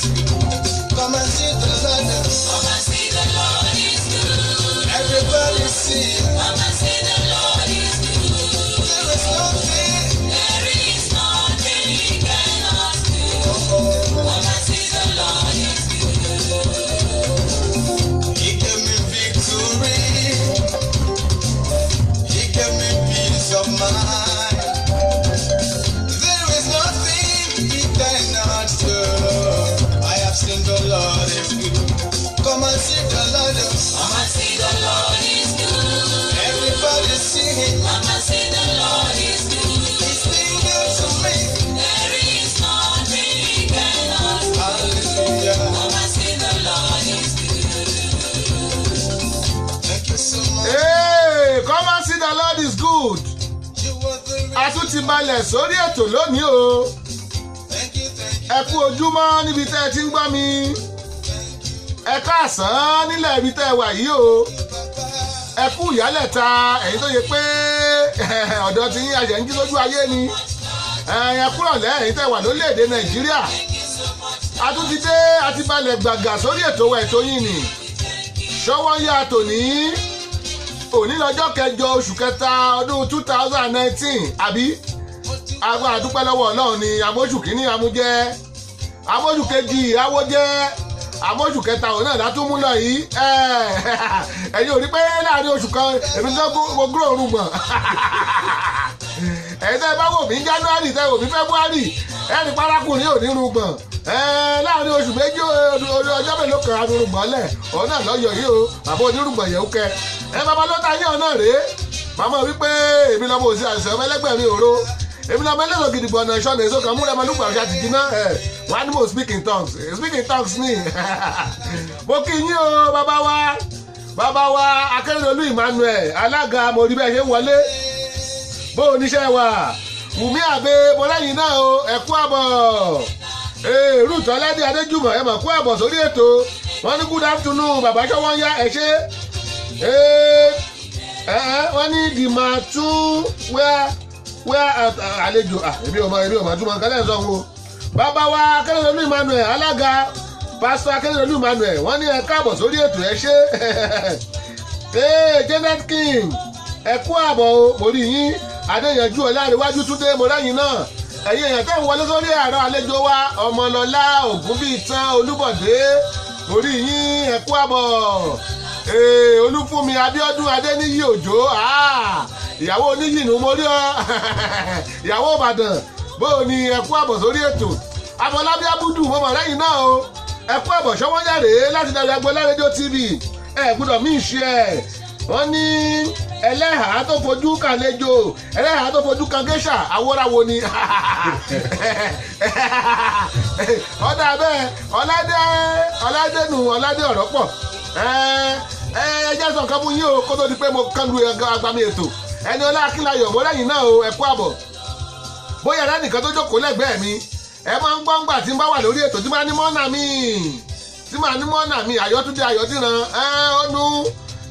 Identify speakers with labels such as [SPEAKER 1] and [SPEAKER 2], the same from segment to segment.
[SPEAKER 1] is good. Come and see the Lord. Come and see the Lord is good. Everybody see. Come and see the Lord is good. There is nothing. There is nothing he cannot do. Come and see the Lord is good. He gave me victory. He gave me peace of mind. There is nothing he cannot do. I have seen the Lord is good. Come and see the Lord. Come and see the Lord is good. Everybody sing it. Come and see the Lord is good. He's been good to me. There is nothing he cannot do. Hallelujah. Come and see the Lord is good. Thank you so much.
[SPEAKER 2] Hey, come and see the Lord is good.
[SPEAKER 1] You were the
[SPEAKER 2] A tún ti balẹ̀ sórí ètò lónìí o.
[SPEAKER 1] Thank you.
[SPEAKER 2] Ẹ kú ojúmọ́ níbi tẹ́ ẹ ti ń gbọ́ mi. Ẹ káàsán nílẹ̀ ibi tẹ́ ẹ wà yìí o. Ẹ kú ìyálẹ̀ta ẹ̀yin tó yẹ pé ọ̀dọ̀ tí yín àjẹ́ ń jí lójú ayé ni. Ẹ kúrọ̀lẹ́ ẹ̀yin tẹ́ wà lórílẹ̀‐èdè Nàìjíríà. A tún ti dé àti balẹ̀ gbàgà sórí ètò wa ètò yìí ni. Ṣọ́wọ́ yá tòní. Òní lọ́jọ́ kẹjọ oṣù kẹta ọdún 2019 àbí? Agbá àdúpẹ́ lọ́wọ́ Ọlọ́run ni amóṣù kìíní amújẹ́. Amóṣù kejì awójẹ́. Amóṣù kẹta òun náà látún mú lọ yìí. Ẹ̀yin ò rí pé láàrin oṣù kan èmi tó mo gúrò òórùn gbọ̀n. Ẹ̀yin tẹ́ ẹ bá wò mí January tẹ́ wò mí February ẹ̀rì parákùnrin ò ní rúgbọ̀n. Láàrin oṣù méjì ọjọ́ mélòó kan arúgbọ̀n lẹ̀ òun náà lọ́yọ̀ yìí o bàbá onírúgbọ̀n yẹn ó kẹ. Bàbá ló ta yé ọ náà rèé. Màmá wípé èmi lọ́mọ òsì àṣẹ ọmọ ẹlẹ́gbẹ̀rin òro. Èmi lọ́mọ ẹlẹ́sọ̀ gidigbo ọ̀nà ìṣọ́nà èso kan múlẹ̀ mọ́lúgbà ọ̀ṣà ti jiná. Wọ́n á ní mo speak in tongues ni. Mo kí yín o bàbá wa Akérèdọ́lù Emmanuel alága mo rí bẹ́ẹ̀ ṣe ń wọlé. Bó o níṣẹ́ wà Wùmí Àbẹ Bọ́láyìn náà o ẹ kú àbọ̀. Ruth Ọládé Adéjùmọ̀ ẹ mà kú àbọ̀ sórí ètò. Wọ́n ní good afternoon bàbá ṣọ́wọ́n yá ẹ ṣe. Wọ́n ní dìmọ̀ tún wẹ́ àlejò èmi ò mọ̀ túmọ̀ nǹkan lẹ́yìn sọ́hun o. Bàbá wa Akérèdọ́lù Emmanuel alága pásítọ̀ Akérèdọ́lù Emmanuel wọ́n ní ẹ káàbọ̀ sórí ètò ẹ ṣe. Janet King ẹ kú àbọ̀ o mo rí yín Adéyanjú Ọlárẹ̀wájú Túndé mo ráyìn náà ẹ̀yin èèyàn tẹ́ ń wọlé sórí ẹ̀rọ àlejò wa Ọmọlọ́lá Ògúnbíìtán Olúbọ̀dé mo rí yín ẹ kú àbọ̀. Olúfúnmi Abíọ́dún Adéníyì Òjó ìyàwó oníyìnú mo rí ọ ìyàwó Ìbàdàn bóò ni ẹ kú àbọ̀ sórí ètò Afọlábí Abúdù mo mọ̀ lẹ́yìn náà o ẹ kú àbọ̀ Ṣọ́wọ́nyàrè láti darí Agboola rédíò TV ẹ gbọ́dọ̀ mí ṣe ẹ̀ wọ́n ní ẹlẹ́hàá tó fojú kàlejò ẹlẹ́hàá tó fojú kan géṣà awóráwo ni ọ̀dà bẹ́ẹ̀ ọ̀làdẹ́nu ọ̀làdẹ́ ọ̀rọ̀ pọ̀ jẹ́ sọ nǹkan fún yín o kó tó di pé mo kán lu agbami ètò ẹni Ọlá Akínláyọ̀ mo lẹ́yìn náà o ẹ kú àbọ̀ bóyá ẹ̀rẹ́ nìkan tó jókòó lẹ́gbẹ̀ẹ́ mi ẹ máa ń gbọ́ngbà tí ń bá wà lórí ètò tí máa ní mọ́nà mi Ayọ̀túndé Ayọ̀díran ọdún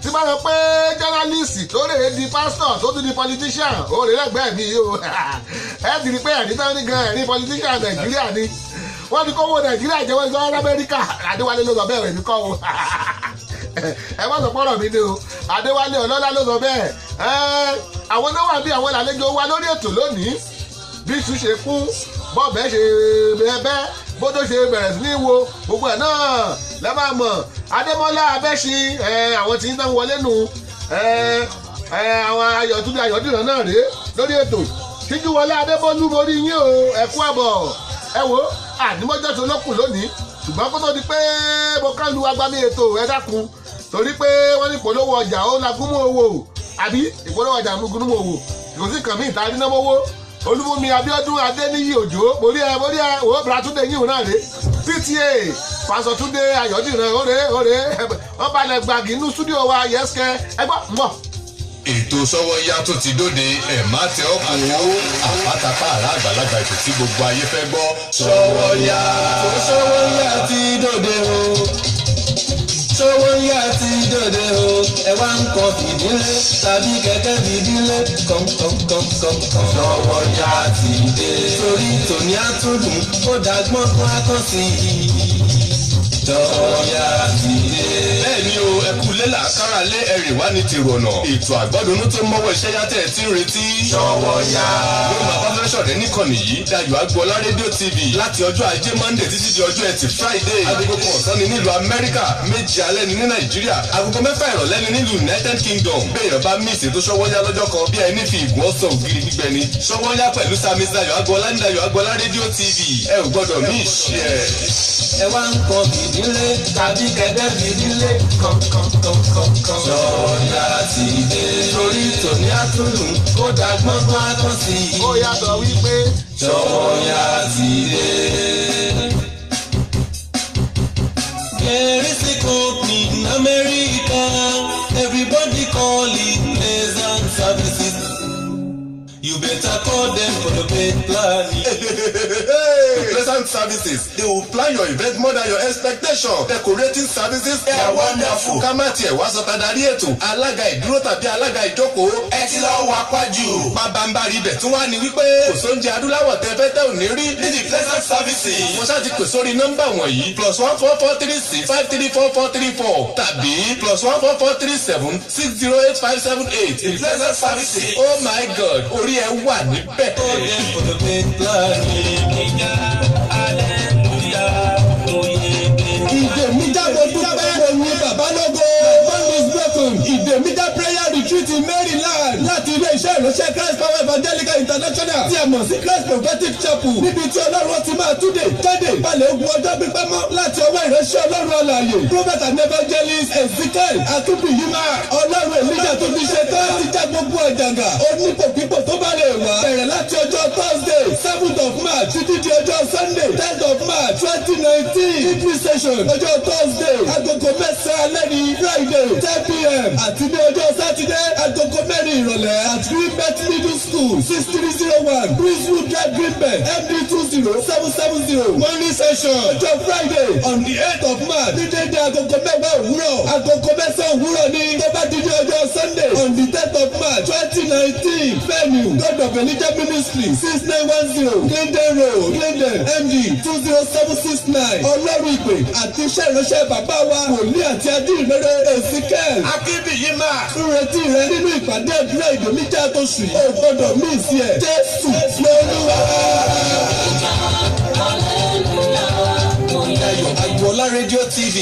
[SPEAKER 2] tí bá sọ pé jọ́nálìsì tó lè di pásítọ̀ tó tún di politician ó lè lẹ́gbẹ̀ẹ́ mi o ẹ ti rí pé ẹ̀rí tán ní gan ẹ̀rí politician Nàìjíríà ni wọ́n ti kówó Nàìjíríà jẹ́wọ́ ìjọba Amẹ́ríkà Adéwálé ló sọ bẹ́ẹ̀ rẹ̀ mi kọ́ o ẹ má sọ pọ́rọ̀ mi ni o Adéwálé Ọlọ́lá ló sọ bẹ́ẹ̀ àwọn náà wà bí àwọn ìlàlejò wa lórí ètò lónìí bí iṣu ṣe kún bọ́ọ̀bẹ ṣe bẹ́ẹ̀ bódó ṣe bẹ̀rẹ̀ sí ní wo gbogbo ẹ̀ náà lẹ́ máa mọ̀ Adémọ́lá Abẹ́ṣin àwọn tí ń tán wọlé nù àwọn Ayọ̀túndé Ayọ̀díran náà rèé lórí ètò Síjúwọlé Adébọ́lú mo rí yín o ẹ kú àbọ̀ ẹ wo ànímọ́jọ́ tó lókùn lónìí ṣùgbọ́n kó tó di pé mo kán lu agbami ètò ẹ dákun torí pé wọ́n ní ìpolówó ọjà ó lagúnmọ́ owó àbí ìpolówó ọjà lagúnmọ́ owó kò sí kàn mí ìta dínàmọ́wó Olúfúnmi Abíọ́dún Adéníyì Òjó mórí ẹ wò Bratúndé yìí náà rè PTA Pásítọ̀ Túndé Ayọ̀díran òrè wọ́n balẹ̀ gbàgì inú stúdíò wa yẹ́sìkẹ́ ẹgbọ́ mọ̀.
[SPEAKER 3] ètò Sọ́wọ́nyá tó ti dóde ẹ̀ má tẹ ọkùn ó àpátápá àrà àgbàlagbà ètò tí gbogbo ayé fẹ́ gbọ́. Sọ́wọ́nyá ti dóde o
[SPEAKER 1] Ṣówónyá ti dòde o, ẹ wá ń kọ fìdílé tàbí kẹ̀kẹ́ fìdílé kọ̀ǹkọ̀ǹkọ̀ǹkọ̀ǹ. Ṣówónyá ti dé. Torí tòní àtúndùn ó dàgbọ́n fún akọ́sí yìí. Ṣówónyá ti dé.
[SPEAKER 3] Bẹ́ẹ̀ni o, ẹkú lélà kára lé ẹrìn wá ní tìrọ̀nà. Ètò àgbọ́dúnú tó mọ́wọ́ iṣẹ́ yàtẹ̀ tí ń retí.
[SPEAKER 1] Ṣówónyá.
[SPEAKER 3] Ló máa bá fẹ́ ṣọ̀rẹ́ níkànnì yìí. Dayọ̀ Agboola rédíò TV láti ọjọ́ ajé Monday títí di ọjọ́ ẹtì Friday. Agogo kan ọ̀sán ni nílùú Amẹ́ríkà, méje alẹ́ ni ní Nàìjíríà, agogo mẹ́fà ìrọ̀lẹ́ ni nílùú United Kingdom. Béèyàn bá mí ìṣètò Ṣówónyá lọ́jọ́ kan bí ẹni fi ìgún ọ̀sán ògiri gbígbẹ ni. Ṣówónyá pẹ̀lú Sami Dayọ̀ Agboola ní Dayọ̀ Agboola rédíò TV. Ẹ ò gbọ́dọ̀ mí ìṣe ẹ̀.
[SPEAKER 1] Ẹ wá ń kọ fìdílé tàbí kẹ̀kẹ́ fìdílé kọ̀ǹkọ̀ǹkọ̀ǹkọ̀ǹ. Ṣówónyá ti dé. Torí tòní àtúndùn ó dàgbọ́n fún akọ́sí yìí.
[SPEAKER 2] Ó yàtọ̀ wípé
[SPEAKER 1] Ṣówónyá ti dé. There is a company in America, everybody call it Pleasant Services. You better call them for the paid plan.
[SPEAKER 3] Pleasant Services, they will plan your event more than your expectation. Decorating services, they are wonderful. Ká má tiẹ̀ wá sọ tadarí ètò, alága ìdúró tàbí alága ìjókòó. Ẹ ti lọ wá pàjù. Bàbáǹbarì ibẹ̀ tún wá ní wípé kò sóúnjẹ adúláwọ̀ tẹ fẹ́ tẹ́ ò ní rí. Ní the Pleasant Services, mo ṣáà ti pè sórí nọ́mbà wọ̀nyí +14436534434 tàbí +14437608578.
[SPEAKER 1] The Pleasant Services.
[SPEAKER 3] Oh my God, orí ẹ wà níbẹ̀.
[SPEAKER 1] Call them for the paid plan. Ìdèmídàgbò dúpẹ́ òyìn babalógo. One is broken. Ìdèmídà prayer retreat in Maryland. Láti ilé iṣẹ́ ìránṣẹ́ Christ Power Evangelical International. Tí a mọ̀ sí Christ Prophetic Chapel. Níbi tí Ọlọ́run ti máa túnde jáde balẹ̀ ogun ọjọ́ pípẹ́ mọ́ láti ọwọ́ ìránṣẹ́ Ọlọ́run alààyè. Prophet and evangelist Ezekiel Akínbíyìmá. Ọlọ́run Èlíjà tó ti ṣe tán ti já gbogbo ọ̀jàngà. Onípòpípò tó bá lè wá. Bẹ̀rẹ̀ láti ọjọ́ Thursday 7th of March títí di ọjọ́ Sunday 10th of March 2019. Evening session ọjọ́ Thursday agogo mẹ́sàn-án alẹ́ ní Friday 10 p.m. àti ní ọjọ́ Saturday agogo mẹ́rin ìrọ̀lẹ́ at Greenbelt Middle School 6301 Breezewood Drive Greenbelt MD 20770. Morning session ọjọ́ Friday on the 8th of March ní dédé agogo mẹ́wàá òwúrọ̀ agogo mẹ́sàn-án òwúrọ̀ ní tó bá di ní ọjọ́ Sunday on the 10th of March 2019. Venue God of Elijah Ministry 6910 Glendale Road Glendale MD 20769. Ọlọ́run ìpè àti iṣẹ́ ìránṣẹ́ bàbá wa wòlíì àti adínrere Ezekiel Akínbíyìmá ń retí rẹ nínú ìpàdé ìdúró Ìdèmíjà tó sùn yìí. Ó gbọ́dọ̀ mí sí ẹ̀. Jésù lolúwa. Dayọ̀ Agboola Radio TV.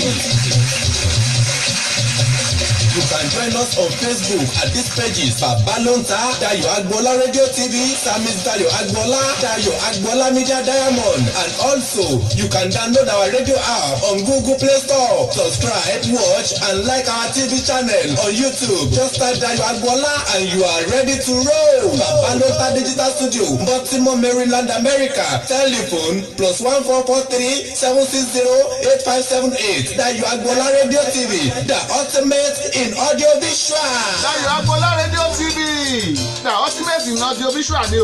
[SPEAKER 1] You can join us on Facebook at these pages: Babalonta, Dayọ̀ Agboola Radio TV, Sami Dayọ̀ Agboola, Dayọ̀ Agboola Media Diamond, and also you can download our radio app on Google Play Store. Subscribe, watch, and like our TV channel on YouTube. Just type Dayọ̀ Agboola and you are ready to roll. Babalonta Digital Studio, Baltimore, Maryland, America. Telephone +14437608578. Dayọ̀ Agboola Radio TV, the ultimate in audio visual.
[SPEAKER 2] Dayọ̀ Agboola rédíò TV na ultimate in audio visual ni o.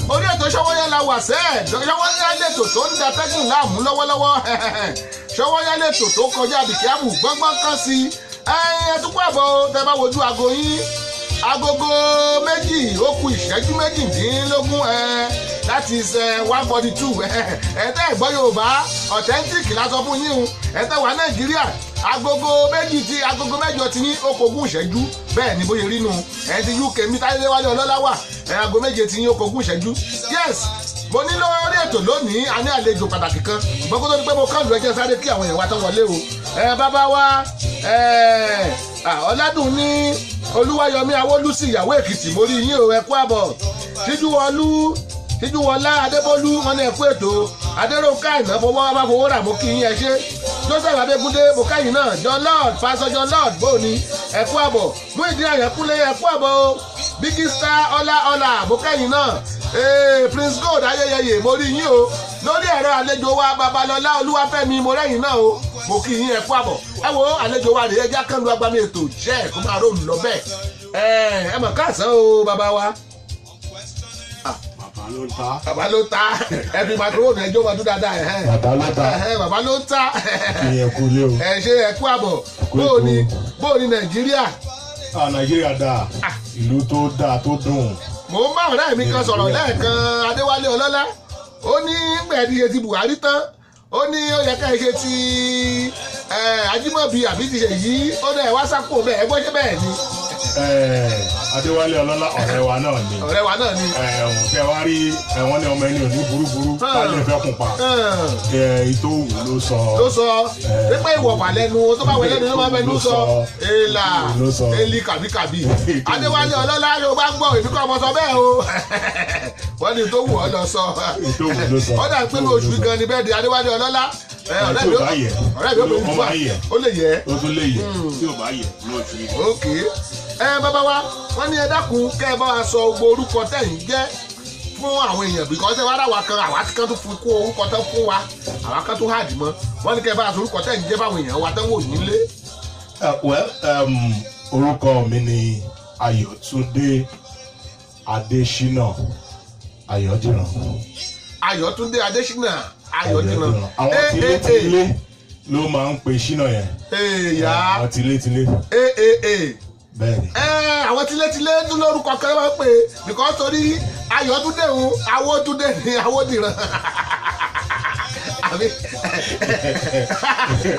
[SPEAKER 2] Orí ètò Ṣówónyá la wà sẹ́ẹ̀. Ṣówónyá lètò tó ń da tẹ́gùn láàmú lọ́wọ́lọ́wọ́. Ṣówónyá lètò tó kọjá bìkẹ́bù gbọ́ngbọ́n kan sí. Ẹ tún pọ̀ bọ́ tẹ bá wojú aago yín. Agogo méjì ó kù ìṣẹ́jú méjìdínlógún that is 142. Ẹ̀tẹ́ ìgbọ́ Yorùbá authentic lásọ fún yín o. Ẹ̀tẹ́ wà Nàìjíríà. Agogo mẹ́jọ ti ní okòógún ìṣẹ́jú bẹ́ẹ̀ ni bóyá rí nu ẹ̀ ti UK mi táyé wálé ọlọ́lá wà aago méje ti ní okòógún ìṣẹ́jú. Yes, mo ní lórí ètò lónìí a ní àlejò pàtàkì kan ṣùgbọ́n kó tó ní pé mo kàn lù ẹjẹ́ sáré kí àwọn èèyàn wa tán wọlé o. Bàbá wa Ọládùn ní Olúwayọ̀mí Awólúsì ìyàwó Èkìtì mo rí yín o, ẹ kú àbọ̀. Tíjúwọlá Adébólú wọn ní ẹ kú ètò. Adéròǹkà Àìná fowó rà mo kí yín ẹ ṣé. Joseph Adégúndé Bùkáyì náà John Lord Pastor John Lord bóòní ẹ kú àbọ̀. Muyideen Àyànkúnlé ẹ kú àbọ̀ o. Biggie Star ọlá Bùkáyì náà Prince Gold Ayẹyẹyẹ mo rí yín o. Lórí ẹ̀rọ àlejò wa Babalọ́lá Olúwafẹ́mi mo rẹ́yìn náà o. Mo kí yín ẹ kú àbọ̀. Ẹ wo àlejò wa rèé ẹjá kánlu agbami ètò jẹ́ kó máa rò lọ bẹ́ẹ̀. Ẹ mọ̀ káàsán o bàbá wa. bàbá ló ta ẹbí microphone ẹjọ́ wọn dún dáadáa bàbá ló ta ẹ ṣe ẹkú àbọ̀ bóòní Nàìjíríà.
[SPEAKER 4] Nàìjíríà dáa ìlú tó dáa tó dùn.
[SPEAKER 2] mò ń bá ọ̀rẹ́ mi kan sọ̀rọ̀ lẹ́ẹ̀kan Adéwálé Ọlọ́lá ó ní gbẹ̀díye ti Buhari tán ó ní ó yẹ ká ṣe ti Ajímọ̀bí àbí ti ṣe yìí ó dẹ̀ wá sápò bẹ́ẹ̀ ẹ gbọ́ ṣe bẹ́ẹ̀ ni.
[SPEAKER 4] Adéwálé Ọlọ́lá ọ̀rẹ́ wa náà ni. Tẹ wá rí ẹ̀wọ̀n ní ọmọ ẹni òní burúburú tálẹ̀ fẹ́ kún pa. Ètò òwú ló sọ.
[SPEAKER 2] pípẹ́ ìwọ̀fà lẹ́nu tó bá wẹ̀ lẹ́nu ló máa mẹ́nu sọ. èèlà èlì kàbíkàbí. Adéwálé Ọlọ́lá ló bá gbọ́ ìdíkọ́ ọmọ sọ bẹ́ẹ̀ o. wọ́n ní tó wù ọ́ lọ sọ. wọ́n dà pé oṣù gan ni bẹ́ẹ̀ di Adéwálé Ọlọ́lá. ọ̀rẹ́ mi ó bẹ wá ó lè yẹ.
[SPEAKER 4] ó tún lè yẹ tí ò bá yẹ lóṣù yìí.
[SPEAKER 2] ok bàbá wa wọ́n ní ẹ dákun kẹ́ ẹ bá wa sọ gbogbo orúkọ tẹ̀yìn jẹ́ fún àwọn èèyàn because ẹ wá rà wá kan àwa kan tó fún kó orúkọ tán fún wa àwa kan tó hàdì mọ́ wọ́n ní kẹ́ ẹ bá wa sọ orúkọ tẹ̀yìn jẹ́ fáwọn èèyàn wa tán wò nílé.
[SPEAKER 4] orúkọ mi ni Ayọ̀túndé Adésínà Ayọ̀dìran.
[SPEAKER 2] Ayọ̀túndé Adésínà Ayọ̀dìran.
[SPEAKER 4] àwọn tilétilé ló máa ń pe Ṣínà yẹn. àwọn tilétilé. bẹ́ẹ̀ni.
[SPEAKER 2] àwọn tilétilé tún lórúkọ kan máa ń pè because torí Ayọ̀túndé òun Awótúndé ni Awódìran.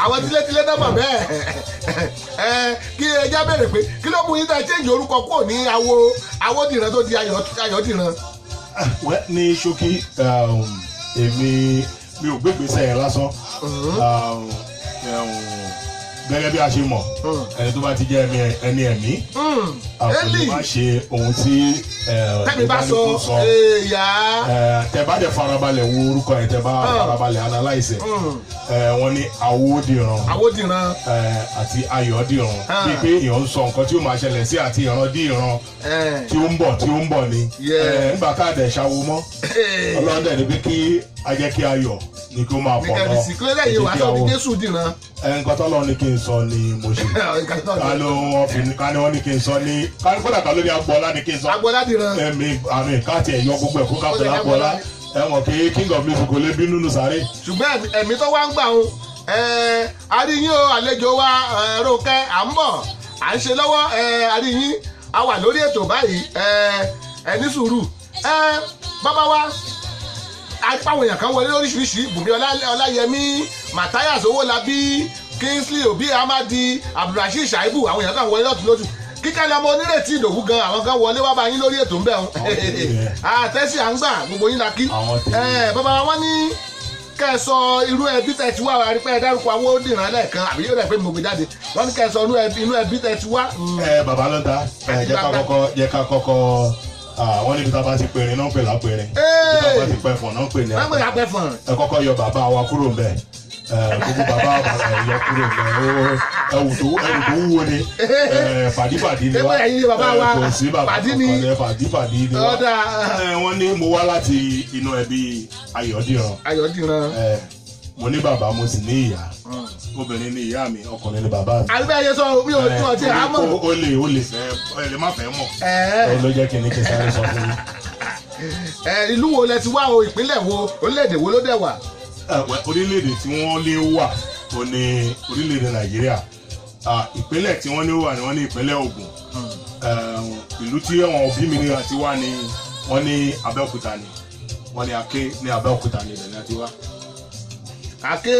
[SPEAKER 2] àwọn tilétilé náà mọ̀ bẹ́ẹ̀ kí ẹja bẹ̀rẹ̀ pé kí ló mú yín tá change orúkọ kúrò ní Awódìran tó di Ayọ̀dìran.
[SPEAKER 4] ní ṣókí èmi mi ò gbégbèsè yẹn lásán gẹ́gẹ́ bí a ṣe mọ̀ ẹni tó bá ti jẹ́ ẹni ẹ̀mí àkọlù má ṣe ohun tí
[SPEAKER 2] tẹ́mi bá sọ
[SPEAKER 4] tẹ́ bá dẹ̀ farabalẹ̀ wo orúkọ yẹn tẹ́ bá farabalẹ̀ analyse wọ́n ní Awódìran àti Ayọ̀dìran bíi pé èèyàn ń sọ nǹkan tí ó máa ṣẹlẹ̀ sí àti ìran dí ìran tí ó ń bọ̀ ni nígbà káàdì ṣàwo mọ́ Ọlọ́run dẹ̀ níbi kí a jẹ́ kí ayọ̀ ni kí ó máa pọ̀ lọ nǹkan tó lọ ní kí n sọ ni mo ṣe ká ní wọ́n ní kí n sọ ní kódà ká ló ní Agboola ní kí n sọ àmì káàtì ẹ̀yọ gbogbo ẹ̀kú káàtì Agboola ẹ̀wọ̀n kí king of music kò lè bínú nù sáré.
[SPEAKER 2] ṣùgbọ́n ẹ̀mí tó wá ń gbà ń àríyìn o àlejò wa Rónkẹ́ à ń bọ̀ à ń ṣe lọ́wọ́ àríyìn a wà lórí ètò báyìí ẹ ní sùúrù bàbá wa apáwọn èèyàn kan wọlé lóríṣiríṣi Bùnmi Ọláyẹmí Matthias Owólabí Kingsley Obi Amadi Abdulrasheed Shaibu àwọn èèyàn kan wọlé lọ́tún lójú kíkẹ́ lọ́mọ Onírètí Ìdòwú gan àwọn kan wọlé wá bá yín lórí ètò ń bẹ̀ wọn àtẹ́sí à ń gbà gbogbo yín la kí bàbá wọn ní kẹ́ ẹ sọ irú ẹbí tẹ́ ti wá arípẹ́ ẹ dárúkọ Awódìran lẹ́ẹ̀kan àbí yóò rẹ̀ pé mo gbé jáde wọ́n ní kẹ́ ẹ sọ inú ẹbí tẹ́ ti wá.
[SPEAKER 4] bàbá lọ́dà jẹ́ ká kọ́kọ́ wọ́n níbi tá a bá ti pèrè náà pè lápèrè bí tá a bá ti pẹ̀fọ̀n náà pè ní
[SPEAKER 2] apẹ̀fọ̀n.
[SPEAKER 4] ẹ kọ́kọ́ yọ bàbá wa kúrò ńbẹ̀ gbogbo bàbá yọ kúrò ńbẹ̀ ẹwù tó wúwo ni fàdífàdí ni wá kò sí bàbá kankan fàdífàdí ni wá wọ́n ní mo wá láti inú ẹbí Ayọ̀dìran mo ní bàbá mo sì ní ìyá obìnrin ni ìyá mi ọkùnrin ni bàbá mi.
[SPEAKER 2] àbí bẹ́ẹ̀ yẹ sọ mi ò tún ọtí àmọ́.
[SPEAKER 4] o lè fẹ́ ẹ lè má fẹ́ mọ̀ ẹ ló jẹ́ kí ni kí n sáré sọ fún yín.
[SPEAKER 2] ìlú wo lẹ ti wá o ìpínlẹ̀ wo orílẹ̀-èdè wo ló dẹ̀ wà.
[SPEAKER 4] orílẹ̀-èdè tí wọ́n lé wà ó ní orílẹ̀-èdè Nàìjíríà ìpínlẹ̀ tí wọ́n ní wà ní wọ́n ní ìpínlẹ̀ Ògùn ìlú tí àwọn òbí mi ní àti wá ní wọ́n ní Abẹ́òkúta ni wọ́n ní Aké ní Abẹ́òkúta ní ìbẹ̀rẹ̀ àti wá.
[SPEAKER 2] Aké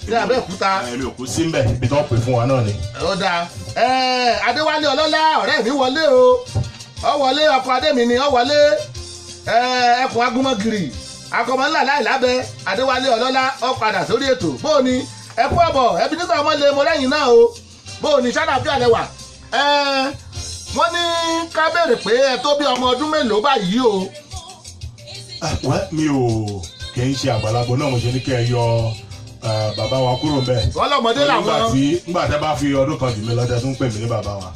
[SPEAKER 2] ní Abẹ́òkúta.
[SPEAKER 4] èmi ò kú sí mbẹ̀ ibi tó pè fún wa náà ni.
[SPEAKER 2] ó dáa Adéwálé Ọlọ́lá ọ̀rẹ́ mi wọlé o ọ wọlé ọkọ adémi ni ọ wọlé ẹkùn agúnmọ́gìrì akọmọ ńlá láìlábẹ́ Adéwálé Ọlọ́lá ọ padà sórí ètò bóò ni ẹkú ọ̀bọ̀ ẹbí nígbà ọmọ lè mọ lẹ́yìn náà o bóò ni ṣáláfíà lẹwà wọ́n ní ká béèrè pé ẹ tó bí ọmọ ọdún mélòó báyìí o.
[SPEAKER 4] mi ò kì í ṣe àgbàlagbà náà mo ṣe ní kẹ́ ẹ yọ bàbá wa kúrò ń bẹ̀.
[SPEAKER 2] wọ́n lọ́mọdé làwọn.
[SPEAKER 4] nígbà tẹ́ bá fi ọdún kan jù mí lọ́dẹ tó ń pè mí ní bàbá wa.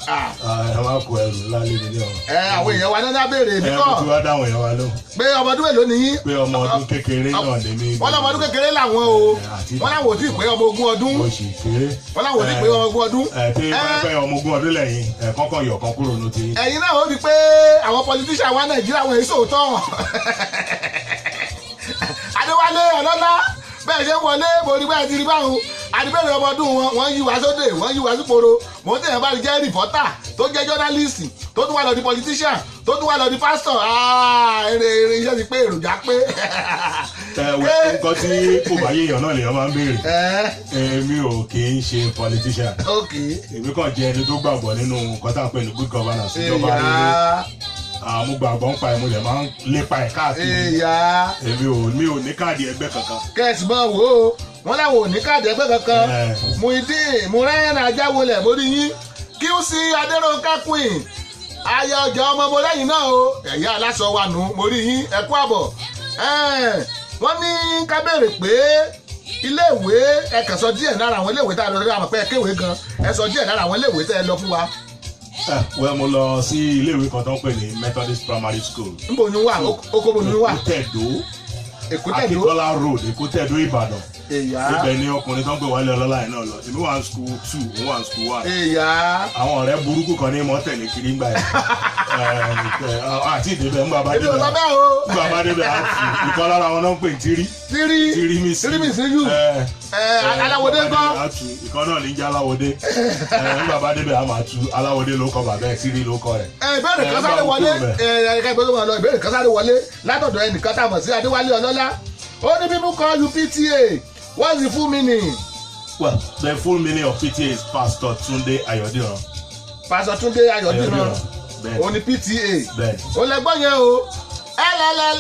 [SPEAKER 4] ẹ máa kó ẹrù ńlá lé mi ní ọ̀rọ̀.
[SPEAKER 2] àwọn èèyàn wa náà béèrè mi kọ́.
[SPEAKER 4] mo ti wá dáhùn èèyàn wa lóhùn.
[SPEAKER 2] pé ọmọ ọdún mélòó nìyí.
[SPEAKER 4] pé ọmọ ọdún kékeré náà lè mí.
[SPEAKER 2] wọ́n lọ́mọ ọdún kékeré làwọn o. wọ́n láwọn ò tí ì pé ọmọ ogún ọdún.
[SPEAKER 4] mo sì kéré.
[SPEAKER 2] wọ́n láwọn ò tí ì pé ọmọ ogún ọdún.
[SPEAKER 4] tí wọ́n fẹ́ ọmọ ogún ọdún lẹ́yìn kọ́kọ́ yọ̀ kan kúrò ní ti.
[SPEAKER 2] ẹ̀yin náà ó rí pé àwọn politician wa Nàìjíríà wọn èso tán Adéwálé Ọlọ́lá bẹ́ẹ̀ ṣe wọlé mo rí bẹ́ẹ̀ ti rí báwọn adìbẹ̀rẹ̀ ọmọdún wọn wọ́n yí wá sóde wọ́n yí wá sípòrò mo ń tẹ̀yẹ̀ bá rí jẹ́ rìpọ́tà tó jẹ́ jọ́nálìsì tó tún wá lọ di politician tó tún wá lọ di pásítọ̀ èrè iṣẹ́ ti pé èròjà pé.
[SPEAKER 4] nǹkan tí kò bá yéèyàn náà lèèyàn máa ń béèrè èmi ò kì í ṣe politician èmi kàn jẹ́ ẹni tó gbàgbọ́ nínú nǹkan tá à ń pè ní good governance ìjọba rere mo gbàgbọ́ ń pa ẹ̀ mo lè máa ń lépa ẹ̀ káàkiri èmi ò ní káàdì ẹgbẹ́ kankan.
[SPEAKER 2] kẹ́sì mọ́ wò ó wọ́n láwọn ò ní káàdì ẹgbẹ́ kankan Muyideen Murena Ajáwolẹ̀ mórí yín QC Adérónkẹ́ Queen ayé ọjà ọmọ mo lẹ́yìn náà o ẹ̀yà aláṣọ wa nù mórí yín ẹ kú àbọ̀ wọ́n ní ká béèrè pé iléèwé ẹ kàn sọ díẹ̀ lára àwọn iléèwé tá a lọ rí àmọ̀ pé ẹ kéwèé gan ẹ sọ díẹ̀ lára àwọn iléèwé tẹ́ ẹ lọ fún wa.
[SPEAKER 4] Well, mo lọ sí iléèwé kan tó ń pè ní Methodist Primary School.
[SPEAKER 2] Nbo ni wà Oko ni wà.
[SPEAKER 4] Èkó Tẹ̀dó Akíntọ́lá Road Èkó Tẹ̀dó Ìbàdàn. Ibẹ̀ ni ọkùnrin tó ń pè Wálé Ọlọ́lá yẹn náà lọ. Èmi wà ní school 2, òun wà ní school 1. Àwọn ọ̀rẹ́ burúkú kan ní mọ́ tẹ̀lé kiri ńgbà yẹn. Àti ìdèbẹ̀ ńgbà bá débẹ̀. Ńgbà bá débẹ̀ àti ìkan lára wọn náà ń pè Tírí. Tírí mi sí yù.
[SPEAKER 2] Aláwọ̀dé ńkọ́.
[SPEAKER 4] Ìkan náà ní jẹ́ Aláwọ̀dé. Ńgbà bá débẹ̀ a máa tu Aláwọ̀dé ló kọ bàbá ẹ̀ Tírí ló kọ rẹ̀.
[SPEAKER 2] Ìbéèrè kan sáré wọlé ìbéèrè kan sáré wọlé látọ̀dọ̀ ẹnìkan tá a mọ̀ sí Adéwálé Ọlọ́lá. Ó ní people call you PTA. What's the full meaning?
[SPEAKER 4] Well, the full meaning of PTA is Pastor Tunde Ayodiran.
[SPEAKER 2] Pastor Tunde Ayodiran. Ó ní PTA. Ó lẹ́gbọ́n yẹn o. LLL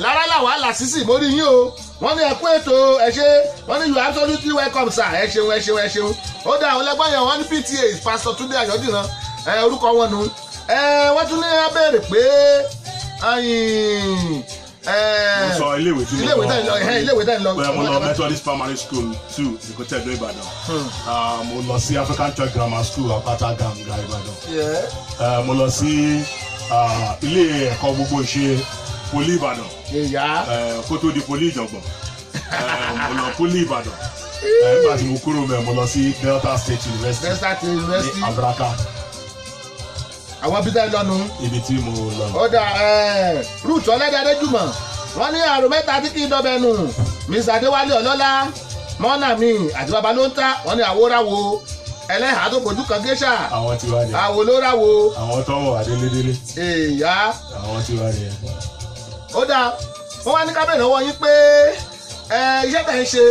[SPEAKER 2] lára làwọn àlàsísì mórí yín o. Wọ́n ní ẹ̀kú ètò ẹ ṣé. Wọ́n ní you are absolutely welcome sir. Ẹ ṣeun. Ó dá àwọn lẹ́gbọ́n yẹn wọ́n ní PTA is Pastor Tunde Ayodiran. Orúkọ wọn nù. Wọ́n tún ní abéèrè pé
[SPEAKER 4] mo sọ iléèwé tí mo
[SPEAKER 2] lọ
[SPEAKER 4] mo lọ Methodist Primary School 2 Èkó Tẹ̀dó Ìbàdàn mo lọ sí African Church Grammar School Àpáta Gàǹgà Ìbàdàn mo lọ sí ilé ẹ̀kọ́ gbogbo ìṣe poli Ìbàdàn kó tó di poli Ìjọ̀gbọ̀n mo lọ poli Ìbàdàn nígbà tí mo kúrò mẹ́ mo lọ sí Delta State University ní Abraka.
[SPEAKER 2] Àwọn bí táyì lọ́nu.
[SPEAKER 4] Ibi tí mo lọ.
[SPEAKER 2] Ó dà Ruth Ọlẹ́dàdéjùmọ̀ wọ́n ní àrùn mẹ́ta tí kì í dọ́bẹ̀ nù Mr. Adéwálé Ọlọ́lá mọ́nà mi àti bàbá ló ń ta wọ́n ní àwòránwò ẹlẹ́hàá tó kojú kan géṣà.
[SPEAKER 4] Àwọn tí wá ní.
[SPEAKER 2] Àwò ló ráwo.
[SPEAKER 4] Àwọn tó ń wọ̀ adélédélé. Àwọn tí wá ní.
[SPEAKER 2] Ó dà wọ́n wá ní kábẹ́ẹ̀nì ọwọ́ yín pé iṣẹ́ tẹ̀ ń ṣe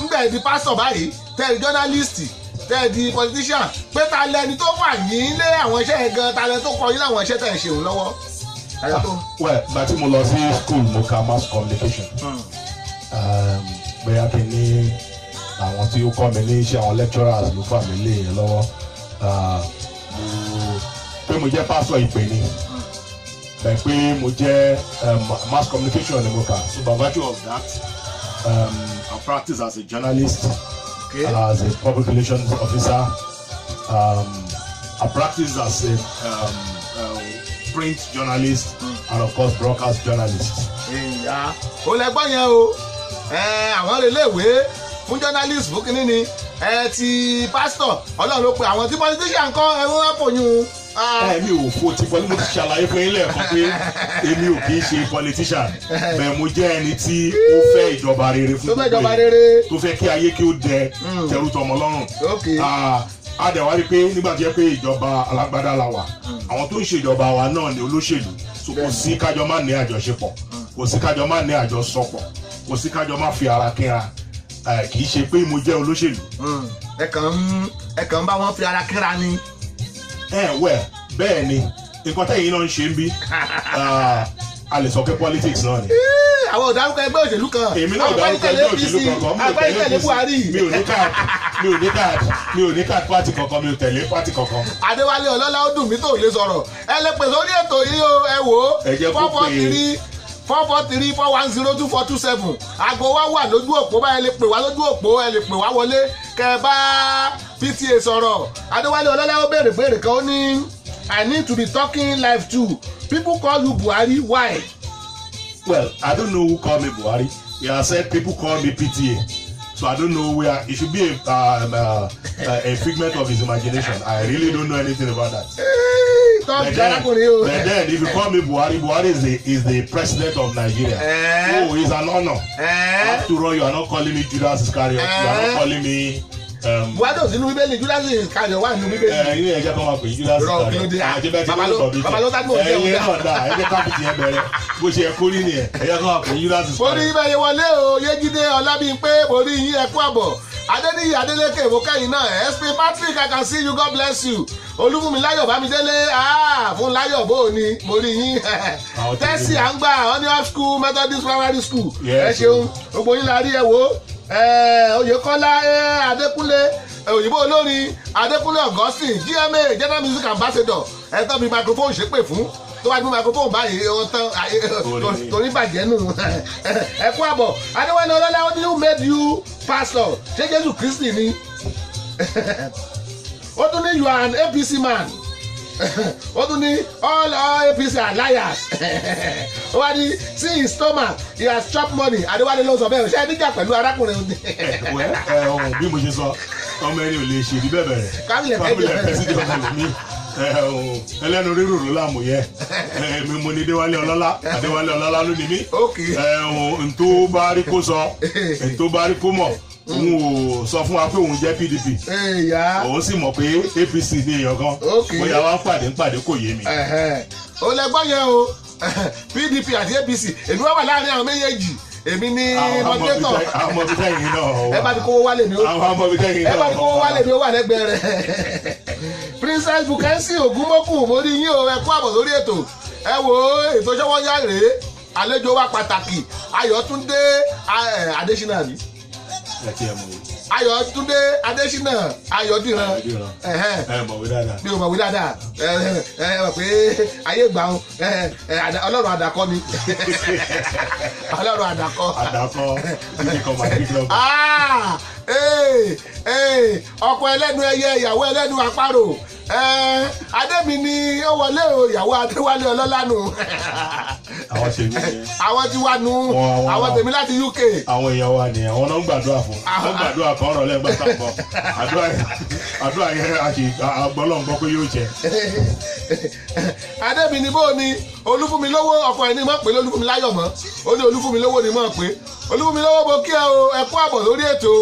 [SPEAKER 2] ńgbà ìdí pásítọ̀ báyìí tẹ̀ jọ́nálìstì tẹ́ di politician pé ta lẹni tó wà yín lé àwọn iṣẹ́ yẹn gan ta lẹni tó kọ yín láwọn iṣẹ́ tẹ̀ ń ṣe òun lọ́wọ́.
[SPEAKER 4] Well, ìgbà tí mo lọ sí school mo ka mass communication bóyá kí ní àwọn tí ó kọ́ mi ní iṣẹ́ àwọn lecturers ló fà mí lé yẹn lọ́wọ́ pé mo jẹ́ pastor ìpè ni pé mo jẹ́ mass communication ni mo kà so by virtue of that I practice as a journalist. Okay. As a public relations officer, I practice as a print journalist and of course broadcast journalist.
[SPEAKER 2] Ó lẹ́gbọ́n yẹn o àwọn iléèwé fún journalist fún kínní ni ti pastor Ọlọ́run ló pe àwọn tí politician kọ́ ẹ̀rọ ẹ̀pọ̀yún.
[SPEAKER 4] Mi ò fo ti pọ́lí mo ti ṣàlàyé fún yín lẹ́ẹ̀kan pé èmi ò kì í ṣe politician bẹ́ẹ̀ mo jẹ́ ẹni tí ó fẹ́ ìjọba rere fún gbogbo yẹn tó fẹ́ kí ayé kí ó dẹ tẹrú tọmọ lọ́rùn. A dẹ̀ wá rí pé nígbà tí yẹ pé ìjọba alágbádá la wà àwọn tó ń ṣèjọba wa náà ni olóṣèlú so kò sí kájọ má ní àjọṣepọ̀ kò sí kájọ má ní àjọsọpọ̀ kò sí kájọ má fi ara kíra kì í ṣe pé mo jẹ́ olóṣèlú.
[SPEAKER 2] Ẹ kàn ń bá wọn fi ara kíra ni.
[SPEAKER 4] Bẹ́ẹ̀ ni nǹkan tẹ́yìn náà ń ṣe ń bí a lè sọ pé politics náà ni.
[SPEAKER 2] Àwọn ò dárúkọ ẹgbẹ́ òṣèlú kan.
[SPEAKER 4] Èmi náà dárúkọ ẹgbẹ́ òṣèlú kankan
[SPEAKER 2] mi ò tẹ̀lé Buhari.
[SPEAKER 4] mi ò ní káàdì pátì kankan mi ò tẹ̀lé pátì kankan.
[SPEAKER 2] Adéwálé Ọlọ́lá ó dùn mí tó lè sọ̀rọ̀ ẹ lè pè sórí ètò yìí o ẹ wò ó 443-410-2427 aago wa wà lójú òpó báyìí lè pè wá lójú òpó ẹ lè pè wá wọlé kẹ bá PTA sọ̀rọ̀. Adéwálé Ọlọ́lá ó béèrè kan ó ní I need to be talking live too. People call you Buhari, why?
[SPEAKER 4] Well, I don't know who called me Buhari. He has said people call me PTA. So I don't know where it should be a figment of his imagination. I really don't know anything about that.
[SPEAKER 2] stop arákùnrin o.
[SPEAKER 4] But then if you call me Buhari is the president of Nigeria. Oh, it's an honor. After all, you are not calling me Judas Iscariot. You are not calling me.
[SPEAKER 2] Buhari ò sínú bíbélì Judas Iscariot wà nínú bíbélì.
[SPEAKER 4] Ilé ẹjẹ kan máa pè Judas Iscariot. Babalọ ẹyin náà dá ẹjẹ káfíńtì yẹn bẹ̀rẹ̀ bó ṣe ẹkọ rí nìyẹn ẹjẹ kan máa pè Judas Iscariot.
[SPEAKER 2] Mo rí ibẹ̀ yẹn wọlé o Yéjídé Ọlábímpé mo rí yín ẹkú àbọ̀ Adéníyì Adélékè ìwòkẹ́yìn náà SP Patrick I can see you God bless you Olúfúnmiláyọ̀ Bámidélé fún láyọ̀ bó ni mo rí yín Tẹ́sí à ń gbà Honey School Methodist Primary School ẹ ṣeun gbogbo yín la rí ẹ wò Oyèkọ́lá Adékúnlé òyìnbó olórin Adékúnlé Augustine GMA General Music Ambassador ẹ tán bí microphone ṣe pè fún tó bá gbé microphone báyìí ó tán torí bàjẹ́ nù ẹ kú àbọ̀ Adéwálé Ọlọ́lá ó ní who made you pastor ṣé Jésù Kristi ni ó tún ní you are an APC man ó tún ní all APC are liars ó wá ní see his stomach he has chop money Adéwálé ló sọ bẹ́ẹ̀ ṣe é níjà pẹ̀lú arákùnrin
[SPEAKER 4] bí mo ṣe sọ ọmọ ẹni ò lè ṣe ní bẹ́ẹ̀ bẹ̀rẹ̀
[SPEAKER 2] kábílẹ̀
[SPEAKER 4] president of mi ẹlẹ́nu rírò ló láàmú yẹ mi mo ní Adéwálé Ọlọ́lá ló ní mí ntó bá rí kó sọ ntó bá rí kó mọ̀ òun ò sọ fún wa pé òun jẹ́ PDP òun sì mọ̀ pé APC ní èèyàn kan bóyá wá ń pàdé kò yé mi.
[SPEAKER 2] ó lẹ́gbọ́n yẹn o PDP àti APC èmi wá wà láàrin àwọn méjèèjì èmi ní mọ́tẹ́tọ̀ ẹ bá ti kówó wálé mi ó wà lẹ́gbẹ̀ẹ́ rẹ̀ Princess Bukensi Ogunmoku mo rí yín o ẹ kú àbọ̀ lórí ètò ẹ wo ètò Ṣọ́wọ́nyá rèé àlejò wa pàtàkì Ayọ̀túndé Adésínà mi Ayọ̀túndé Adésínà Ayọ̀dìran mi ò mọ̀wé dáadáa mọ̀ pé ayé gbà ń Ọlọ́run àdàkọ́ ni Ọlọ́run àdàkọ́ ọkọ ẹlẹ́nu ẹyẹ ìyàwó ẹlẹ́nu àparò Adémi ni ó wọlé o ìyàwó Adéwálé Ọlọ́lá nù àwọn tí wà nù àwọn tèmi láti UK.
[SPEAKER 4] Àwọn èèyàn wa ni àwọn náà ń gbàdúrà fún wọn gbàdúrà kan rọ̀ lẹ́gbẹ̀ẹ́ sàpọ̀ àdúrà yẹn àti àgbọ̀lọ̀ ń gbọ́ pé yóò jẹ.
[SPEAKER 2] Adémi ni bó ni Olúfúnmilówó ọkọ ẹni mọ̀ pé Olúfúnmiláyọ̀ mọ́ ó ní Olúfúnmilówó ni mọ̀ pé Olúfúnmilówó mo kí ẹ o ẹ kú àbọ̀ lórí ètò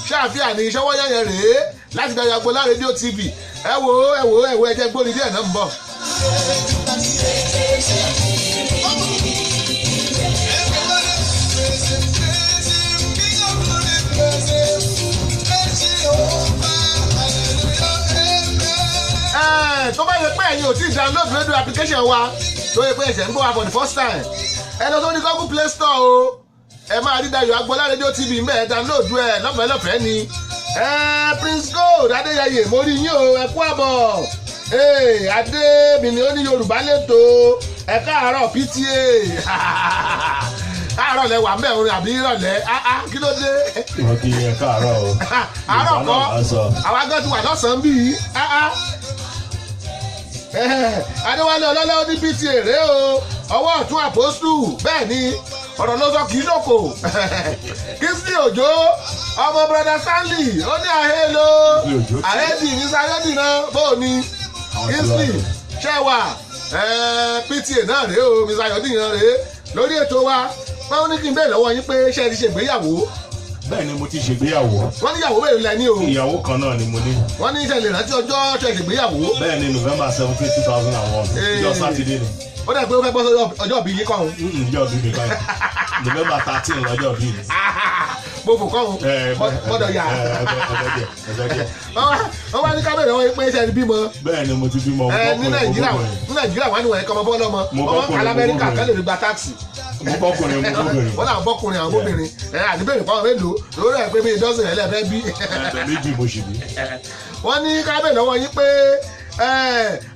[SPEAKER 2] Ṣàfihàn ní Ṣọ́wọ́nyá yẹn rèé láti Dayo Agbola rédíò TV ẹ wo ẹ jẹ́ gbóni díẹ̀ náà ń bọ̀. Tó bá yẹ pé ẹ̀yin ò tí ì download radio application wa tó yẹ pé ẹ̀ṣẹ̀ ń gbọ́ wa for the first time ẹ lọ sórí Google Play Store o ẹ máa rí Dayo Agbola rédíò TV ń bẹ̀ ẹ download ẹ lọ́fẹ̀ẹ́ ni Prince Gold Adéyẹyè mo rí yín o ẹ kú àbọ̀ Adébìnrin ó ní Yorùbá lẹ́tọ̀ ẹ káàárọ̀ PTA káàárọ̀ lẹ wà ń bẹ̀ orin àbí ìrọ̀lẹ́ kí ló dé.
[SPEAKER 4] wọ́n kì í yẹ káàárọ̀ o.
[SPEAKER 2] àárọ̀ kọ́ àwọn agbẹ́ ti wà lọ́sàn-án bíi Adéwálé Ọlọ́lá ó ní PTA rèé o ọwọ́ ọ̀tún àpòstù bẹ́ẹ̀ ni ọ̀rọ̀ ló sọ kì í dòkò Kingsley Òjó ọmọ brother Stanley ó ní àhélò àhẹ́dì ní sáyẹ́dìran bóò ni Kingsley ṣẹ́wà PTA náà rèé o Mr. Ayọ̀dìran rèé lórí ètò wa wọ́n ní kí n bẹ́ẹ̀ lọ́wọ́ yín pé ṣé ẹ ti ṣègbéyàwó.
[SPEAKER 4] Bẹ́ẹ̀ ni mo ti ṣègbéyàwó.
[SPEAKER 2] Wọ́n ní ìyàwó mélòó lẹ ní o.
[SPEAKER 4] Ìyàwó kan náà ni mo ní.
[SPEAKER 2] Wọ́n ní ìṣẹ̀lẹ̀ rántí ọjọ́ ṣe ṣègbéyàwó.
[SPEAKER 4] Bẹ́ẹ̀ ni November 17, 2001 ọjọ́ Sátidé ni.
[SPEAKER 2] Ó dẹ̀ pé ó fẹ́ bọ́ ọjọ́ ìbí yín kàn.
[SPEAKER 4] Ọjọ́ ìbí mi kàn. November 13 lọ́jọ́ ìbí mi.
[SPEAKER 2] Mo fò kọ́ o gbọ́dọ̀ yà. Wọ́n wá ní kábẹ̀rẹ̀ wọn pé iṣẹ́ ti bímọ.
[SPEAKER 4] Bẹ́ẹ̀ ni mo ti bímọ.
[SPEAKER 2] Ní Nàìjíríà wọ́n ní wọ̀nyí kọ́ ọmọ bọ́ lọ́mọ. Ọmọ alamẹ́ríkà kẹ́lẹ́ lè gba táàkì.
[SPEAKER 4] Mo bọ́kùnrin mo bóbìnrin.
[SPEAKER 2] Wọ́n làwọn bọ́kùnrin àwọn bóbìnrin. Àdìbẹ̀rẹ̀ pàwọn mélòó lórí ẹ̀ pé bí dọ́sìn ẹ̀ lẹ́fẹ́ bí.
[SPEAKER 4] Méjì mo ṣì bí.
[SPEAKER 2] Wọ́n ní kábẹ̀rẹ̀ lọ́wọ́ yín pé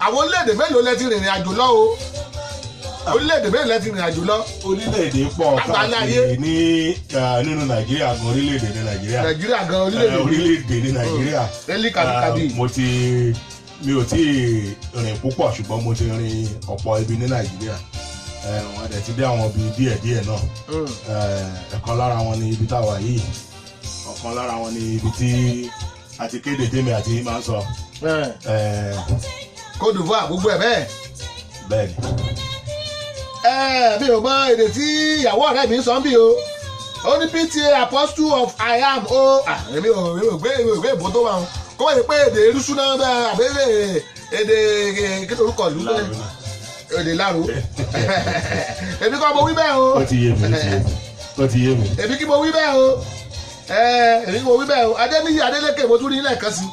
[SPEAKER 2] àwọn orílẹ̀-èdè mélòó lẹ ti rìnrìn àjò lọ o. Orílẹ̀-èdè mélòó lẹ ti rìnrìn àjò lọ.
[SPEAKER 4] Orílẹ̀-èdè pọ̀ káàkiri nínú Nàìjíríà gan orílẹ̀-èdè ní Nàìjíríà.
[SPEAKER 2] Nàìjíríà gan orílẹ̀-èdè
[SPEAKER 4] ní Nàìjíríà.
[SPEAKER 2] Eli kàbíkàbí.
[SPEAKER 4] Mi ò tí ì rìn púpọ̀ ṣùgbọ́n mo ti rìn ọ̀pọ̀ ibi ní Nàìjíríà. Wọ́n dẹ̀ ti dé àwọn ibi díẹ̀díẹ̀ náà. Ọ̀kan lára wọn ni ibi táwa yìí. Ọ̀kan lára wọn ni ibi tí a ti kéde tèmi àti máa ń sọ.
[SPEAKER 2] Côte d'Ivoire gbogbo ẹ̀ bẹ́ẹ̀.
[SPEAKER 4] bẹ́ẹ̀ni.
[SPEAKER 2] Mi ò mọ èdè tí ìyàwó ọ̀rẹ́ mi sọ ń bí o ó ní PTA apostle of I am o èmi ò gbé ìbò tó wà o kó wọ́n yẹ pé èdè irúsú náà bẹ́ẹ̀ àbẹ́rẹ́ èdè kí ló orúkọ lù bẹ́ẹ̀ èdè láàrú èmi kọ́ mo wí bẹ́ẹ̀ o.
[SPEAKER 4] ó ti yé mi.
[SPEAKER 2] èmi kí mo wí bẹ́ẹ̀ o èmi kí mo wí bẹ́ẹ̀ o Adéníyì Adélékè mo tún rí lẹ́ẹ̀kan sí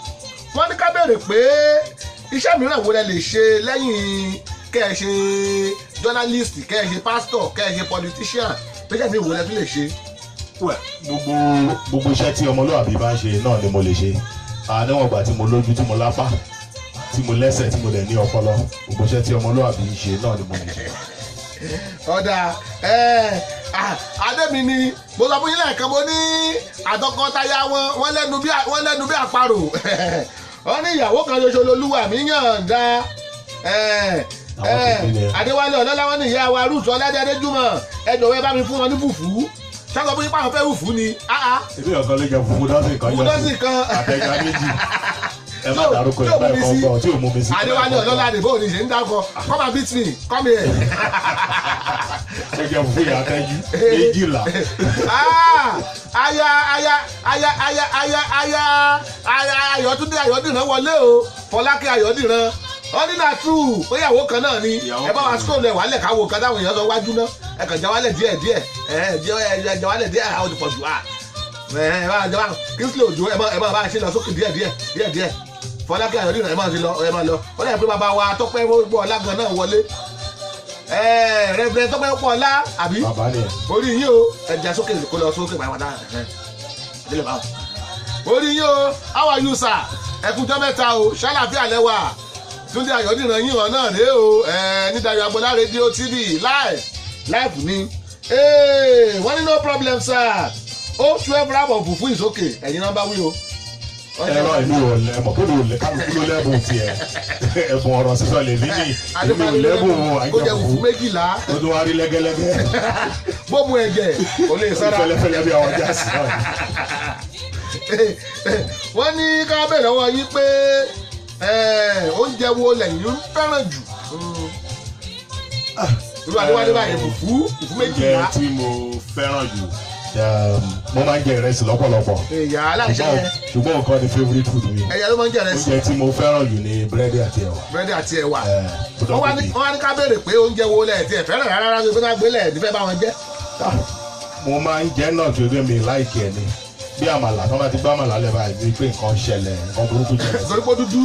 [SPEAKER 2] wọ́n ní ká béèrè pé iṣẹ́ mìíràn wo lẹ lè ṣe lẹ́yìn kẹ́ ẹ ṣe journalist kẹ́ ẹ ṣe pastor kẹ́ ẹ ṣe politician péjẹ́ mi wo lẹ tún lè ṣe.
[SPEAKER 4] gbogbo iṣẹ́ tí ọmọlúwàbí bá ń ṣe náà ni mo lè ṣe níwọ̀n ìgbà tí mo lójú tí mo lápá tí mo lẹ́sẹ̀ tí mo lẹ̀ ní ọpọlọ gbogbo iṣẹ́ tí ọmọlúwàbí ń ṣe náà ni mo lè ṣe.
[SPEAKER 2] ọ̀dà adémi ni mo sọ fún yín lẹ́ẹ̀kan mo ní àtọkọtaya wọ́n lẹ́nu bí àparò wọ́n ní ìyàwó kan ṣoṣo lolúwa mi yànda Adéwálé Ọlọ́láwọ́n ní ìyá wa Ruth Ọládé Adéjúmọ̀ ẹjọ́ wẹ́ bá mi fún wọn ní fùfú ṣáà sọ fún yín pàwọn fẹ́ fùfú ni.
[SPEAKER 4] èmi ọ̀kan ló jẹ fùfú dọ́sìn kan àtẹ̀já méjì ẹ má dárúkọ ẹ báyìí kan gbọ́ tí ò mú mi sí.
[SPEAKER 2] Adéwálé Ọlọ́ládé bó ní ṣe ń dákọ come and beat me come here.
[SPEAKER 4] ṣe jẹ fùfú yà àtẹ̀jú méjìlá.
[SPEAKER 2] Ayọ̀túndé Ayọ̀dìran wọlé o Fọlákẹ́ Ayọ̀dìran wọ́n ní náà true pé ìyàwó kan náà ni ẹ bá wa scroll ẹ wálẹ̀ káwọ́ kan táwọn èèyàn sọ wájú náà ẹ kàn já wálẹ̀ díẹ̀ já wálẹ̀ díẹ̀ àwọn ti pọ̀ jù Kingsley Ojo ẹ máa bá a ṣe lọ sókè díẹ̀ Fọlákẹ́ Ayọ̀dìran ẹ máa ṣe lọ wọ́n dẹ̀ pé bàbá wa Tọ́pẹ́ Pọ̀ Ọlá gan náà wọlé Reverend Tọ́pẹ́ Pọ̀ Ọlá àbí orí yín o ẹ jà sókè kó lọ sókè báyìí wọ́n dá orí yín o how are you sir ẹkùnjọ́ mẹ́ta o ṣàlàfíà lẹ́wà Túndé Ayọ̀dìran yín wọn náà rèé o ní Dayọ̀ Agbọ́lá rédíò TV live ni wọ́n ní no problem sir ó 12 rab of fufu is okay ẹ̀yin náà bá wí o.
[SPEAKER 4] ẹ̀rọ ìlú ọ̀lẹ́ mọ̀ kó ló lẹ́ kálukú ló lẹ́bùn tiẹ̀ ẹ̀bùn ọ̀rọ̀ sísọ lè ní ní ìlú lẹ́bùn
[SPEAKER 2] àjọ fufu méjìlá
[SPEAKER 4] ó tún wá rí lẹ́gẹ́lẹ́gẹ́
[SPEAKER 2] bóbu ẹ̀jẹ̀ kò lè sára
[SPEAKER 4] fẹ́lẹ́fẹ́lẹ́ bí àwọn jáàsì náà.
[SPEAKER 2] wọ́n ní ká bẹ̀ lọ́wọ́ yín pé oúnjẹ wo lẹ́yìn ń fẹ́ràn jù irú Adéwálé báyìí fufu méjìlá.
[SPEAKER 4] oúnjẹ tí mo fẹ́ràn jù mo máa ń jẹ ìrẹsì lọ́pọ̀lọpọ̀ ṣùgbọ́n nǹkan ni favourite food mi
[SPEAKER 2] ẹ̀yà ló máa ń jẹ ìrẹsì.
[SPEAKER 4] oúnjẹ tí mo fẹ́ràn jù ni búrẹ́dì àti ẹ̀wà.
[SPEAKER 2] búrẹ́dì àti ẹ̀wà wọ́n wá ní ká béèrè pé oúnjẹ wo lẹ̀ tí ẹ̀ fẹ́ràn rárá tó bá gbélé ẹ̀ nífẹ̀ẹ́ bá wọn jẹ́.
[SPEAKER 4] mo máa ń jẹ náà tó dé mi láìkí ẹ ni bí àmàlà tó bá ti gbá àmàlà lẹ́bà àìsí pé nǹkan ṣẹlẹ̀ nǹkan burúkú ṣẹlẹ̀.
[SPEAKER 2] torí pé dúdú.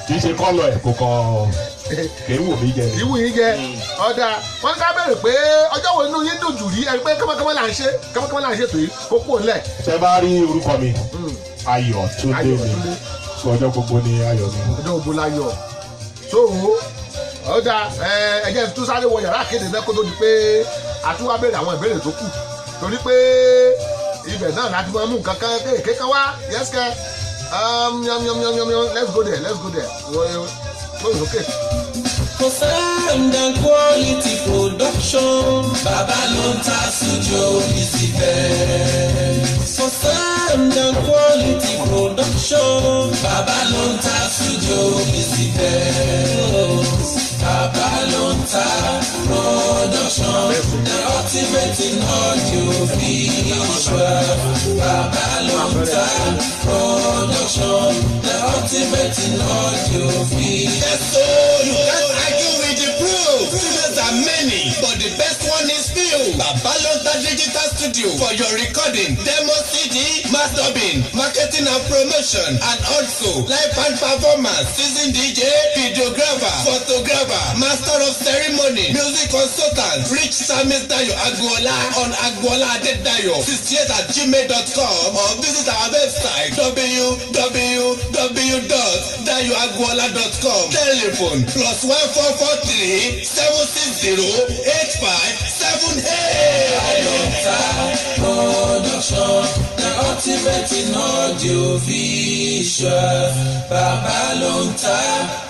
[SPEAKER 4] kì í ṣe kọ́lọ̀ ẹ̀ kò kàn kì í wù mí jẹ.
[SPEAKER 2] kì í wù yín jẹ ọ̀dà wọn ká bẹ̀rẹ̀ pé ọjọ́ wo inú yín dùn jù rí ẹni pé kọ́mọ́kọ́mọ́ là ń ṣe tó yìí kó kúrò ńlẹ̀.
[SPEAKER 4] tẹ bá rí orúkọ mi Ayọ̀túndé mi fún ọjọ́ gbogbo ní ayọ̀ mi.
[SPEAKER 2] ọjọ́ gbogbo láyọ̀ so ọ̀dà ẹ̀jẹ̀ tún sáré wọ yàrá kéde náà kó tó di pé àtúwá béèrè àwọn ìbéèrè tó kù torí pé ibẹ̀ náà láti máa mú nǹkan kan kéèké kan wá yẹ́sìkẹ́ let's go there lóyún òkè.
[SPEAKER 5] For sound and quality production, Babalonta Studio is the best. For sound and quality production, Babalonta Studio is the best. Babalonta Production, the ultimate in audio visual. Babalonta Production, the ultimate in audio visual.
[SPEAKER 3] Yes, so you can't argue with the proof. Studios are many, but the best one is still Babalonta Digital Studio for your recording, demo CD, mastering, marketing and promotion, and also live band performance, seasoned DJ, videographer, photographer, master of ceremony, music consultant. Reach Samis Dayo Agboola on Agboola Adedayo 68@gmail.com or visit our website www.dayoagboola.com. Telephone +1443 760 8578.
[SPEAKER 5] Babalonta Production, the ultimate in audio visual. Babalonta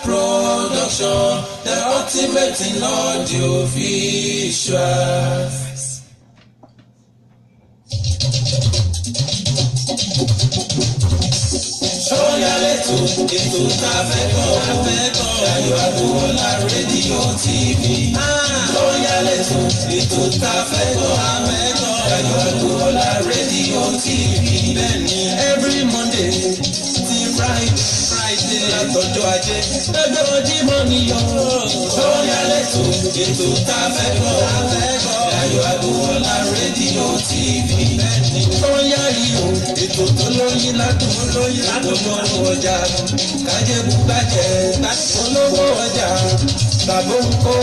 [SPEAKER 5] Production, the ultimate in audio visual. Ṣọ́yàlẹ̀ tó ètò tá a fẹ́ gbọ́ Dayọ̀ Agboola rédíò TV. Sọ́yà lẹ́tọ̀ ètò tá a fẹ́ gbọ́ Dayọ̀ Agboola rédíò TV. Bẹ́ẹ̀ni every Monday ti Friday látọjọ́ Ajé lọ́jọ́ Jímọ̀ níyọ̀. Sọ́yà lẹ́tọ̀ ètò tá a fẹ́ gbọ́ Dayọ̀ Agboola rédíò TV. Bẹ́ẹ̀ni sọ́yà yìí o ètò tó lóyin látọjọ́ ọjà kájẹ́bù gbàjẹ́ olówó ọjà bàbá òǹkó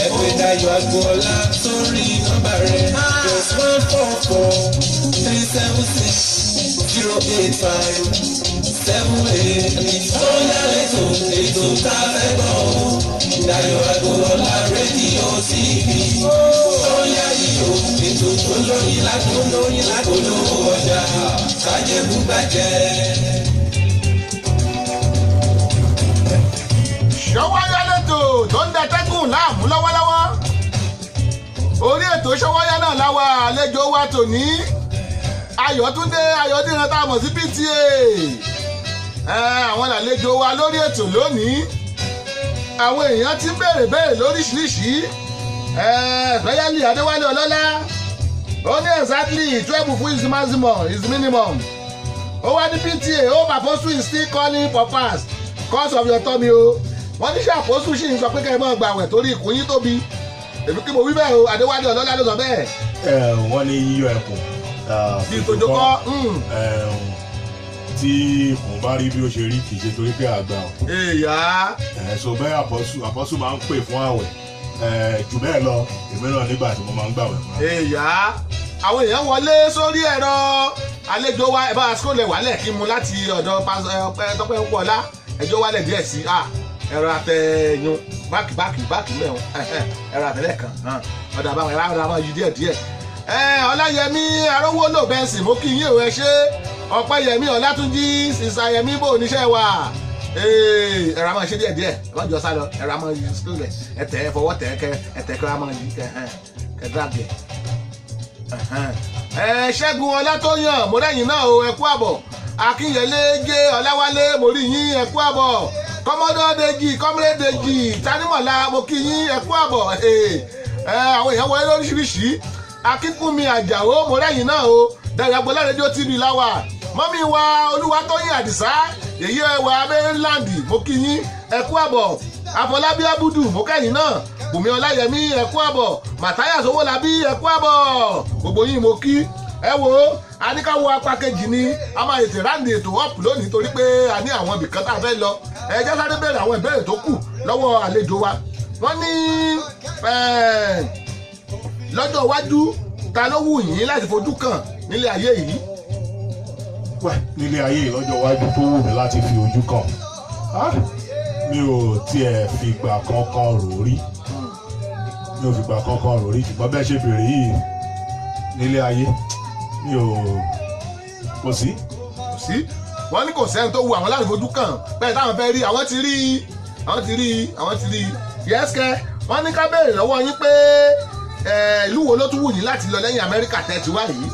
[SPEAKER 5] ẹgbẹ́ Dayọ̀ Agboola sórí nọ́mbà rẹ̀ +14437608578. Sọ́yà lẹ́tọ̀ ètò tá a fẹ́ gbọ́ Dayọ̀ Agboola rédíò TV. Sọ́yà yìí o ètò tó lóyin látọjọ́ ọjà kájẹ́bù gbàjẹ́.
[SPEAKER 2] Ṣọwọ́yá lẹ́tọ̀ tó ń dẹ́tẹ́gùn láàmú lọ́wọ́lọ́wọ́ orí ètò Ṣọwọ́yá náà láwa àlejò wa tòní Ayọ̀túndé Ayọ̀dìran tá a mọ̀ sí PTA àwọn àlejò wa lórí ètò lónìí. Àwọn èèyàn ti ń béèrè lóríṣiríṣi Fẹ́yẹ́lì Adéwálé Ọlọ́lá ó ní exactly 12 fún is minimum ó wá ní PTA ó àpọ́sù is still calling for fast cause of your tummy o. Wọ́n ní ṣe àpọ́sù sì ń sọ pé kẹ́ ẹ mọ́ gbàwẹ̀ torí ìkún yín tóbi. Èmi kí mo wí bẹ́ẹ̀ o Adéwálé Ọlọ́lá ló sọ bẹ́ẹ̀.
[SPEAKER 4] Wọ́n ní yíyọ ẹ̀kún
[SPEAKER 2] bí ìtòjọ́kọ́
[SPEAKER 4] tí mo bá rí bí ó ṣe rí kì í ṣe torí pé àgbà o. So bẹ́ẹ̀ àpọ́sù máa ń pè fún àwẹ̀ jù bẹ́ẹ̀ lọ èmi náà nígbà tí mo máa ń gbàwẹ̀ fún àwẹ̀.
[SPEAKER 2] Àwọn èèyàn wọlé sórí ẹ̀rọ àlejò wa ẹ̀ bá a scroll wálẹ̀ kí mu láti ọ̀dọ̀ Tọ́pẹ́ Púpọ̀lá ẹjọ́ wálẹ̀ díẹ̀ sí ẹ̀rọ àtẹ̀yún báàkì mẹ́wọ̀n ẹ̀rọ àtẹ̀lẹ̀ kan ọ̀dà àbáwọn ẹ̀rọ àbáwọn yìí díẹ̀. Ọláyẹmí Arówólò bẹ́ǹsì mo kí yín ò ẹ ṣe Ọpẹ́yẹmí Ọlátúnjí Sísàyẹmí bò níṣẹ́ wa ẹ̀rọ àmọ́ ṣe díẹ̀ lọ́jọ́ sálọ ẹ̀rọ àmọ́ yìí sílẹ̀ ẹ̀tẹ̀ fọwọ́ tẹ̀ ẹ̀tẹ̀ àmọ́ yìí kẹ̀dàgẹ̀. Ṣẹ́gun Ọlátóyàn mo rẹ́yìn náà o ẹ kú àbọ̀ Akínyẹlé Jẹ́ Ọláwálé mo rí yín ẹ kú àbọ̀ Kọ́mọdọ́dẹ́jì Kọ́mọdẹ́jì Tanímọ̀lá mo kí yín ẹ kú àbọ̀ àwọn èèyàn wọlé lóríṣiríṣi Akínkúnmi Àjàó mo rẹ́yìn náà o Dayọ̀ Agboola rédíò TV láwà mọ́mí wa Olúwatóyìn Àdìsá èyí ẹwà Maryland mo kí yín ẹ kú àbọ̀ Afọlábí Abudu mo kẹ́yìn náà Bùnmi Ọláyẹmí ẹ kú àbọ̀ Màtáyà Sowólabí ẹ kú àbọ̀ gbogbo yín mo kí ẹ wo aníkàwọ apá kejì ni a máa ètè ráǹdì ètò up lónìí torí pé a ní àwọn ibìkan tá a fẹ́ lọ ẹ jẹ́ sáré bẹ̀rẹ̀ àwọn ìbéèrè tó kù lọ́wọ́ àlejò wa. Wọ́n ní lọ́jọ́ iwájú ta ló wù yín láti fojú kàn nílé ayé yìí.
[SPEAKER 4] Nílé ayé yìí lọ́jọ́ iwájú tó wù mí láti fi ojú kàn mi ò tiẹ̀ fìgbà kankan rò rí ṣùgbọ́n bẹ́ẹ̀ ṣe bèrè yìí nílé ayé mi ò kò sí. Wọ́n ní kò sẹ́ni tó wù àwọn láti fojú kàn bẹ́ẹ̀ táwọn fẹ́ rí àwọn ti rí yẹ́sìkẹ́. Wọ́n ní ká béèrè lọ́wọ́ yín pé ìlú wo ló tún wù yín láti lọ lẹ́yìn Amẹ́ríkà tẹ́ ti wá yìí.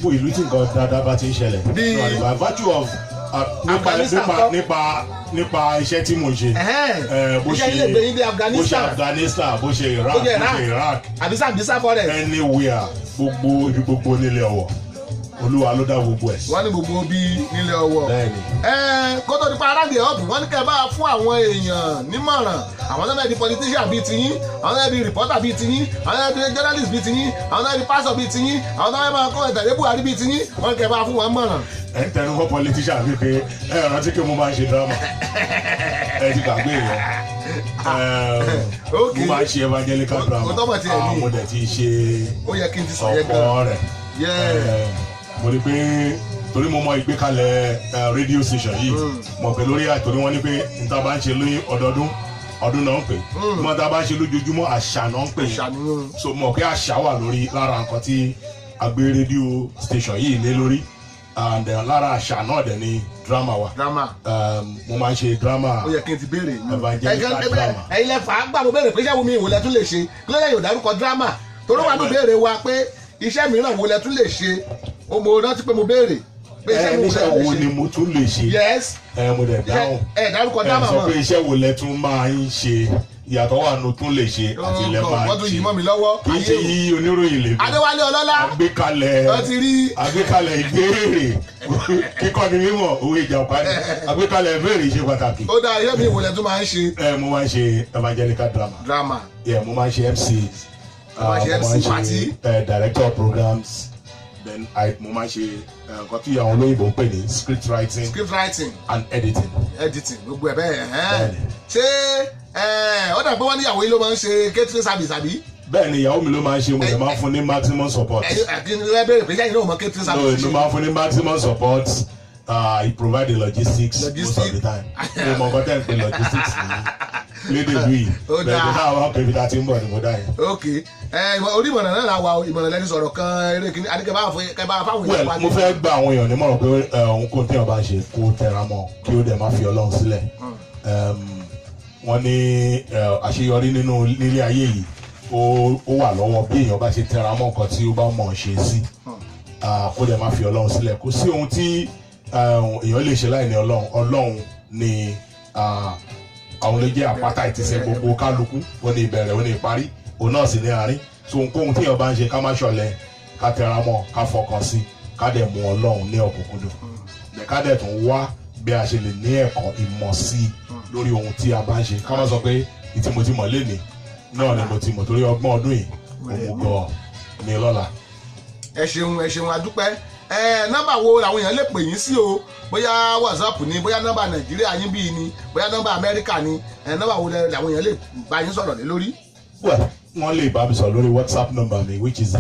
[SPEAKER 4] Bó ìlú tí nǹkan dáadáa bá ti ń ṣẹlẹ̀ by virtue of nípa iṣẹ́ tí mo ṣe bó ṣe Afghanistan bó ṣe Iraq
[SPEAKER 2] àbísà forest
[SPEAKER 4] anywhere gbogbo nílẹ̀ ọwọ́ Olúwa ló dá gbogbo ẹ̀.
[SPEAKER 2] Wọ́n ní gbogbo bí nílẹ̀ ọwọ́ kó tó nípa aráàlú ọ̀bù wọ́n ní kẹ́ bá fún àwọn èèyàn nímọ̀ràn àwọn náà di politician bíi tiyín àwọn náà di reporter bíi tiyín àwọn náà di journalist bíi tiyín àwọn náà di pastor bíi tiyín àwọn náà máa kọ́ ẹ̀tẹ̀lé Buhari bíi tiyín wọ́n ní kẹ́ bá fún wọn mọ̀ràn.
[SPEAKER 4] ẹ ń tẹnu fún politician bíi pé ẹ rántí pé mo máa ń ṣe drama ẹ ti gbàgbé yẹn mo máa ń ṣe evangelical drama àwọn mo dẹ̀ ti ṣe ọ̀pọ̀ rẹ̀ mo rí pé torí mo mọ ìgbékalẹ̀ radio station yìí mọ̀ pé lórí àtòrí wọn ní pé níta bá ń ṣe lóyún ọdún náà ń pè mọ́ tá a bá ń ṣe lójoojúmọ́ àṣà náà ń pè so mọ̀ pé àṣà wà lórí lára nǹkan tí a gbé radio station yìí lé lórí and lára àṣà náà dẹ̀ ni drama wa mo máa ń ṣe drama
[SPEAKER 2] ó yẹ kí n ti béèrè
[SPEAKER 4] evangelical drama.
[SPEAKER 2] ẹ̀yin lẹ́fà á gbà mo béèrè pé iṣẹ́ wo mi ìwòlẹ̀ tún lè ṣe kí ló lẹ́yìn ò dárúkọ drama torí wà ní béèrè wa pé iṣẹ́ mìíràn wo lẹ tún lè ṣe o mo rántí pé mo béèrè pé
[SPEAKER 4] iṣẹ́ wo ni mo tún lè ṣe.
[SPEAKER 2] yes.
[SPEAKER 4] mo dẹ̀ dáhùn.
[SPEAKER 2] dárúkọ dáhùn mọ́.
[SPEAKER 4] sọ pé iṣẹ́ wo lẹ tún máa ń ṣe ìyàtọ̀ wà nù tún lè ṣe àti ilẹ̀ máa ń ṣe.
[SPEAKER 2] wọ́n tún yìí mọ́ mi lọ́wọ́.
[SPEAKER 4] kì í ṣe yí oníròyìn lè.
[SPEAKER 2] Adéwálé Ọlọ́lá.
[SPEAKER 4] àgbékalẹ̀ ìbéèrè kíkọ́ ni mímọ̀ owó ìjà ọ̀pá ni àgbékalẹ̀ ìbéèrè ṣe pàtàkì.
[SPEAKER 2] ó dáa iṣẹ́ mi ìwòlẹ̀ tó máa ń ṣe.
[SPEAKER 4] mo máa ń ṣe evangelical drama. mo máa ń ṣe MC. mo máa ń ṣe director of programs. Then mo máa ń ṣe nǹkan tí àwọn olóyìnbó ń pè ní script writing and editing.
[SPEAKER 2] Gbogbo ẹ̀ bẹ́ẹ̀ ṣé ó dà pé wọ́n níyàwó yìí ló máa ń ṣe catering service àbí.
[SPEAKER 4] bẹ́ẹ̀ ni ìyàwó mi ló máa ń ṣe mo lè máa fún ní maximum support.
[SPEAKER 2] ẹ bẹ̀rẹ̀ pé yáyìn náà mọ catering service.
[SPEAKER 4] no máa fún ní maximum support. He provide the logistics most of the time. mo mọ nǹkan tẹ́ ń pè logistics ní lédè bíi bẹ́ẹ̀ ni náà wọ́n pè mí láti ń bọ̀ ní mo dá yẹn.
[SPEAKER 2] ok orí ìmọ̀ràn náà la wà ìmọ̀ràn lẹ́ni sọ̀rọ̀ kan eré kìíní adé kẹbà fáwọn èèyàn wá.
[SPEAKER 4] mo fẹ́ gba àwọn èèyàn nímọ̀ràn pé òun kò tí wọ́n bá ń ṣe kó tẹra mọ́ kí ó dẹ̀ má fi Ọlọ́run sílẹ̀. Wọ́n ní àṣeyọrí nínú nílé ayé yìí ó wà lọ́wọ́ bí èèyàn bá ṣe tẹra mọ́ nǹkan tí ó bá mọ̀ ṣe sí kó dẹ̀ má fi Ọlọ́run sílẹ̀. Kò sí ohun tí èèyàn lè ṣe láì ní Ọlọ́run ni àwọn ló jẹ́ àpáta ìtìsẹ̀ gbogbo kálukú ó ní ìbẹ̀rẹ̀ ó ní ìparí òun náà sì ní àárín. So ohunkóhun tí èèyàn bá ń ṣe ká má ṣọ̀lẹ ká tẹra mọ́ ká fọkàn sí ká dẹ̀ mú Ọlọ́run ní ọ̀kúnkúndùn ká dẹ̀ tún wá bí a ṣe lè ní ẹ̀kọ́ ìmọ̀ sí lórí ohun tí a bá ń ṣe ká má sọ pé ìtìmọ̀tìmọ̀ lénìí náà ni mo ti mọ̀ torí ọgbọ́n ọdún yìí òun gan ni lọ́la.
[SPEAKER 2] ẹ ṣeun adúpẹ́ nọ́mbà wo làwọn èèyàn lè pè yín sí o bóyá WhatsApp ni bóyá nọ́mbà Nàìjíríà yín bíi ni bóyá nọ́mbà Amẹ́ríkà ni nọ́mbà wo làwọn èèyàn lè bá yín sọ̀rọ̀ lé lórí.
[SPEAKER 4] wọ́n lè bá mi sọ̀rọ̀ lórí WhatsApp number mi which is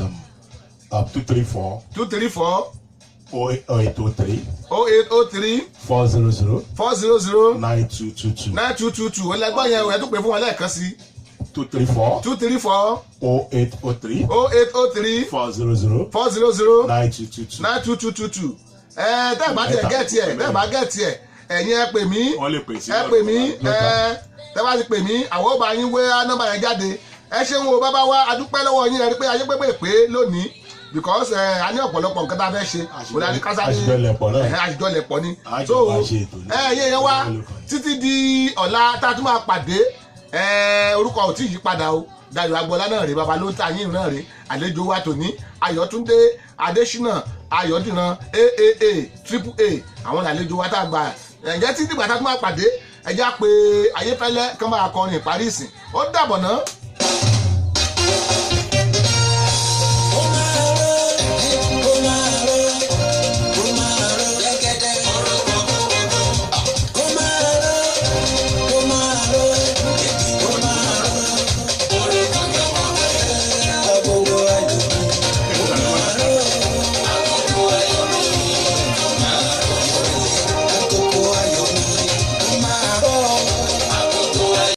[SPEAKER 4] 234 0803 400
[SPEAKER 2] 9222 ọlẹ́gbọ́n yẹn ẹ̀ tó pè fún wọn lẹ́ẹ̀kan sí.
[SPEAKER 4] 234 0803 400
[SPEAKER 2] 9222 tẹ́ bá tiẹ̀ gẹ̀ẹ́tì ẹ̀ ẹ̀yin ẹ pè mí tẹ́ bá ti pè mí àwọn ọba yín wé nọ́mbà yẹn jáde. Ẹ ṣeun o bàbá wa adúpẹ́ lọ́wọ́ yín ẹ rí pé ayé pépè pé lónìí because a ní ọ̀pọ̀lọpọ̀ nǹkan tá a fẹ́ ṣe kò dáa ní kásá ní àṣìjọlẹ̀pọ̀ ni so yẹn wá títí di ọ̀la tá a tún máa pàdé orúkọ ò tí ì yí padà o Dayọ̀ Agboola náà rè bàbá ló ń ta yín náà rè àlejò wa tòní Ayọ̀túndé Adésínà Ayọ̀dìran AAA àwọn àlejò wa tá a gbà ǹjẹ́ tí dìgbà tá a tún máa pàdé ẹjá pé Ayéfẹ́lẹ́ kán máa kọrin ìparí ìsìn ó dàbọ̀ náà.